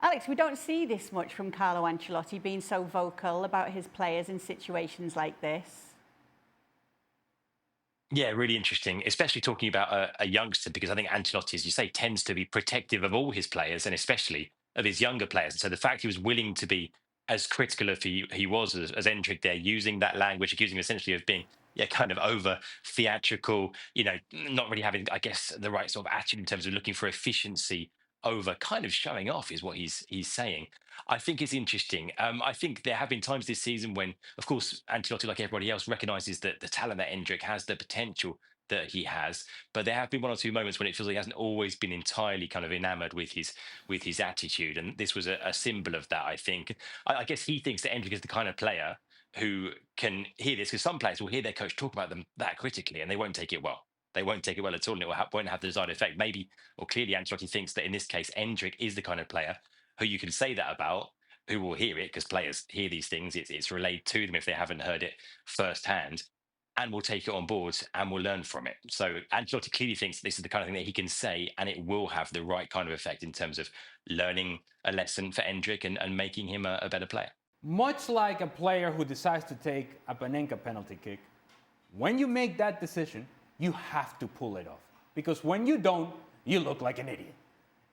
Alex, we don't see this much from Carlo Ancelotti being so vocal about his players in situations like this. Yeah, really interesting, especially talking about a youngster, because I think Ancelotti, as you say, tends to be protective of all his players and especially of his younger players. And so the fact he was willing to be as critical of he was as Endrick there, using that language, accusing him essentially of being, yeah, kind of over theatrical, not really having, I guess, the right sort of attitude in terms of looking for efficiency over kind of showing off is what he's saying. I think is interesting. I think there have been times this season when, of course, Ancelotti, like everybody else, recognises that the talent that Endrick has, the potential that he has, but there have been one or two moments when it feels like he hasn't always been entirely kind of enamoured with his attitude, and this was a symbol of that. I think. I guess he thinks that Endrick is the kind of player who can hear this, because some players will hear their coach talk about them that critically and they won't take it well. They won't take it well at all, and it won't have the desired effect. Maybe, or clearly, Ancelotti thinks that in this case, Endrick is the kind of player who you can say that about, who will hear it, because players hear these things. It's relayed to them if they haven't heard it firsthand, and will take it on board and will learn from it. So Ancelotti clearly thinks this is the kind of thing that he can say, and it will have the right kind of effect in terms of learning a lesson for Endrick and making him a better player. Much like a player who decides to take a Panenka penalty kick, when you make that decision, you have to pull it off. Because when you don't, you look like an idiot.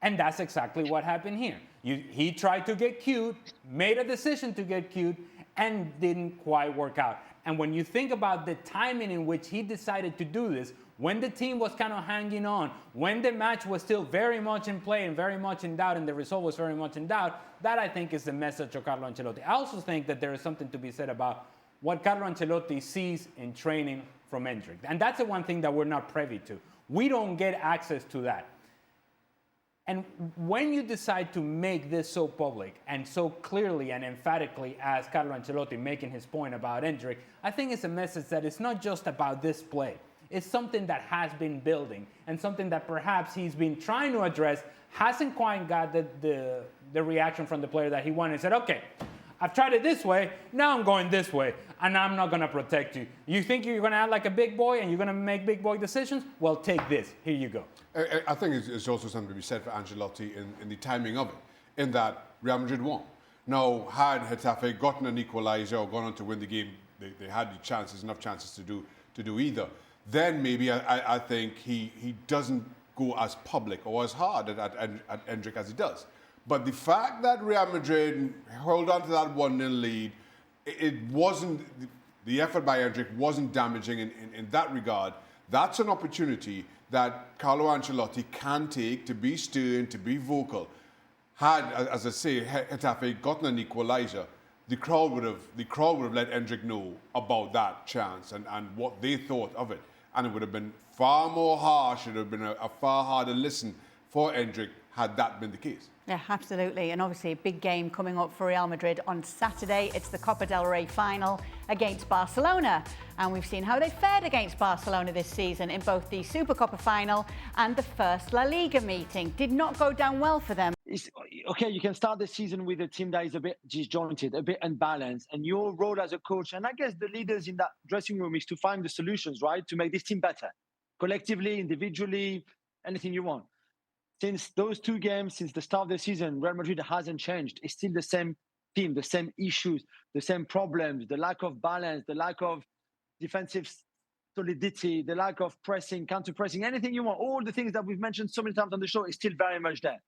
And that's exactly what happened here. He tried to get cute, made a decision to get cute, and didn't quite work out. And when you think about the timing in which he decided to do this, when the team was kind of hanging on, when the match was still very much in play and very much in doubt, and the result was very much in doubt, that I think is the message of Carlo Ancelotti. I also think that there is something to be said about what Carlo Ancelotti sees in training from Endrick. And that's the one thing that we're not privy to. We don't get access to that. And when you decide to make this so public and so clearly and emphatically as Carlo Ancelotti making his point about Endrick, I think it's a message that it's not just about this play. It's something that has been building and something that perhaps he's been trying to address, hasn't quite got the reaction from the player that he wanted. He said, okay, I've tried it this way, now I'm going this way, and I'm not going to protect you. You think you're going to act like a big boy and you're going to make big boy decisions? Well, take this. Here you go. I think it's also something to be said for Ancelotti in the timing of it, in that Real Madrid won. Now, had Getafe gotten an equaliser or gone on to win the game, they had the chances, enough chances to do either. Then maybe I think he doesn't go as public or as hard at Endrick as he does. But the fact that Real Madrid held on to that 1-0 lead, it wasn't, the effort by Endrick wasn't damaging in that regard. That's an opportunity that Carlo Ancelotti can take to be stern, to be vocal. Had, as I say, Getafe gotten an equaliser, the crowd would have let Endrick know about that chance and what they thought of it. And it would have been far more harsh, it would have been a far harder listen for Endrick had that been the case. Yeah, absolutely. And obviously a big game coming up for Real Madrid on Saturday. It's the Copa del Rey final against Barcelona. And we've seen how they fared against Barcelona this season in both the Supercopa final and the first La Liga meeting. Did not go down well for them. Okay, you can start the season with a team that is a bit disjointed, a bit unbalanced. And your role as a coach, and I guess the leaders in that dressing room, is to find the solutions, right? To make this team better. Collectively, individually, anything you want. Since those two games, since the start of the season, Real Madrid hasn't changed. It's still the same team, the same issues, the same problems, the lack of balance, the lack of defensive solidity, the lack of pressing, counter-pressing, anything you want. All the things that we've mentioned so many times on the show is still very much there.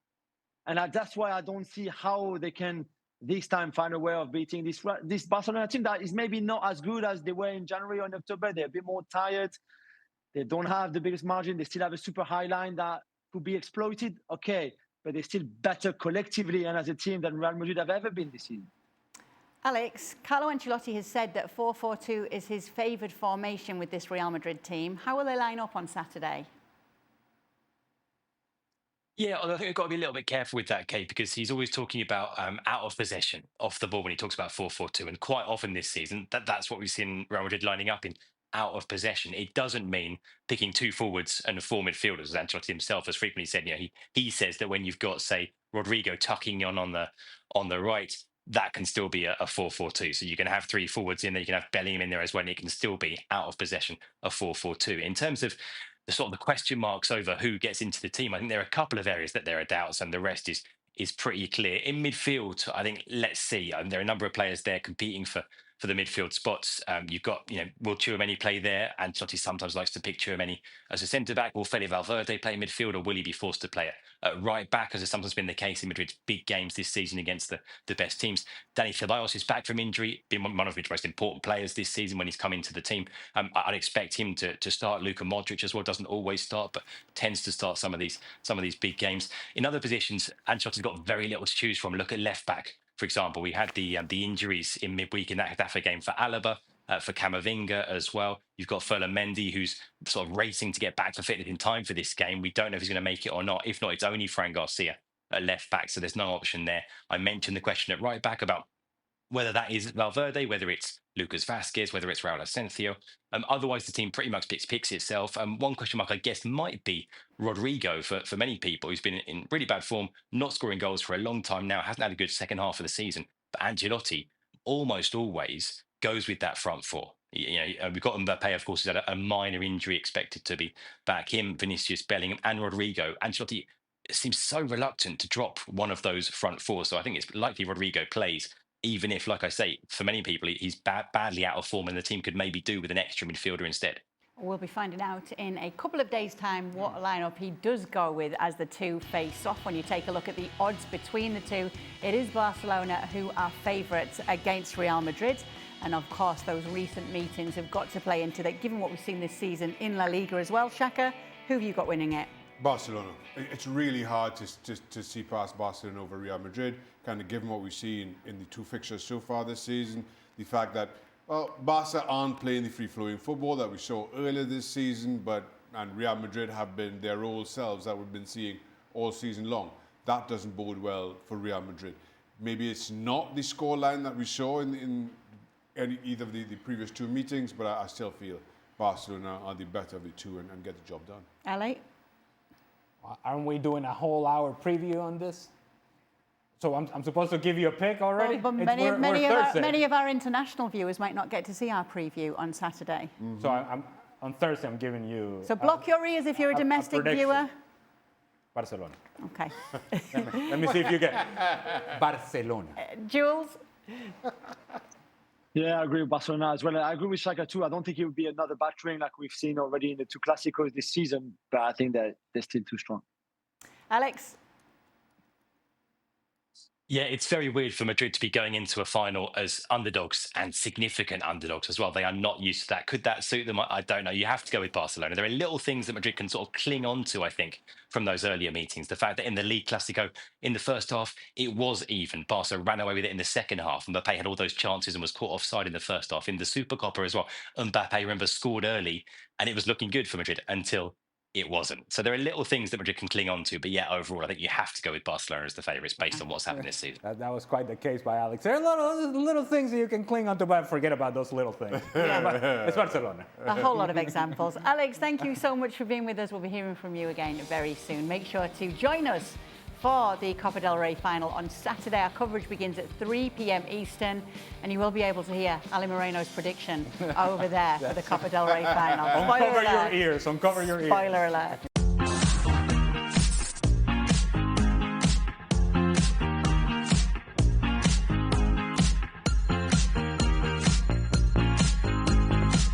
And that's why I don't see how they can this time find a way of beating this Barcelona team that is maybe not as good as they were in January or in October. They're a bit more tired. They don't have the biggest margin. They still have a super high line that could be exploited, okay, but they're still better collectively and as a team than Real Madrid have ever been this season. Alex, Carlo Ancelotti has said that 4-4-2 is his favoured formation with this Real Madrid team. How will they line up on Saturday? Yeah, although I think we've got to be a little bit careful with that, Kate, because he's always talking about out of possession, off the ball, when he talks about 4-4-2. And quite often this season, that's what we've seen Real Madrid lining up in, out of possession. It doesn't mean picking two forwards and four midfielders, as Ancelotti himself has frequently said. He says that when you've got, say, Rodrigo tucking on the right, that can still be a 4-4-2. So you can have three forwards in there, you can have Bellingham in there as well, and it can still be out of possession a 4-4-2. In terms of the question marks over who gets into the team, I think there are a couple of areas that there are doubts, and the rest is is pretty clear. In midfield, I think, let's see. There are a number of players there competing for the midfield spots. You've got, will Tchouaméni play there? Ancelotti sometimes likes to pick Tchouaméni as a centre-back. Will Fede Valverde play midfield, or will he be forced to play at right back, as has sometimes been the case in Madrid's big games this season against the best teams? Dani Ceballos is back from injury, been one of Madrid's most important players this season when he's come into the team. I'd expect him to start. Luka Modric as well doesn't always start, but tends to start some of these big games. In other positions, Ancelotti's got very little to choose from. Look at left back, for example. We had the injuries in midweek in that Getafe game for Alaba, for Camavinga as well. You've got Ferland Mendy, who's sort of racing to get back to fitness in time for this game. We don't know if he's going to make it or not. If not, it's only Fran Garcia at left back, so there's no option there. I mentioned the question at right back about whether that is Valverde, whether it's Lucas Vazquez, whether it's Raul Asensio. Otherwise, the team pretty much picks itself. One question mark, I guess, might be Rodrigo for many people, who's been in really bad form, not scoring goals for a long time now, hasn't had a good second half of the season. But Ancelotti almost always goes with that front four. We've got Mbappe, of course, who's had a minor injury, expected to be back. Him, Vinicius, Bellingham, and Rodrigo. Ancelotti seems so reluctant to drop one of those front four. So I think it's likely Rodrigo plays, even if, like I say, for many people, he's badly out of form and the team could maybe do with an extra midfielder instead. We'll be finding out in a couple of days' time what lineup he does go with as the two face off. When you take a look at the odds between the two, it is Barcelona who are favourites against Real Madrid. And of course, those recent meetings have got to play into that, given what we've seen this season in La Liga as well. Shaka, who have you got winning it? Barcelona. It's really hard to see past Barcelona over Real Madrid, kind of given what we've seen in the two fixtures so far this season. The fact that, well, Barca aren't playing the free-flowing football that we saw earlier this season, and Real Madrid have been their old selves that we've been seeing all season long. That doesn't bode well for Real Madrid. Maybe it's not the scoreline that we saw in either of the previous two meetings, but I still feel Barcelona are the better of the two and get the job done. LA? Aren't we doing a whole hour preview on this? So I'm supposed to give you a pick already? Well, but many of our international viewers might not get to see our preview on Saturday. Mm-hmm. So on Thursday, I'm giving you... So block your ears if you're a domestic viewer. Barcelona. Okay. Let me see if you get Barcelona. Jules? Yeah, I agree with Barcelona as well. I agree with Shaka too. I don't think it would be another battering like we've seen already in the two Clásicos this season, but I think that they're still too strong. Alex? Yeah, it's very weird for Madrid to be going into a final as underdogs, and significant underdogs as well. They are not used to that. Could that suit them? I don't know. You have to go with Barcelona. There are little things that Madrid can sort of cling on to, I think, from those earlier meetings. The fact that in the League Clasico, in the first half, it was even. Barca ran away with it in the second half. Mbappe had all those chances and was caught offside in the first half. In the Supercopa as well, Mbappe, remember, scored early, and it was looking good for Madrid until it wasn't. So there are little things that Madrid can cling on to, but yeah, overall, I think you have to go with Barcelona as the favourites based on what's happened this season. That was quite the case by Alex. There are little things that you can cling on to, but forget about those little things. Yeah. It's Barcelona. A whole lot of examples. Alex, thank you so much for being with us. We'll be hearing from you again very soon. Make sure to join us for the Copa del Rey final on Saturday. Our coverage begins at 3 p.m. Eastern, and you will be able to hear Ali Moreno's prediction over there for the Copa del Rey final. Uncover your ears. Uncover your ears. Spoiler alert.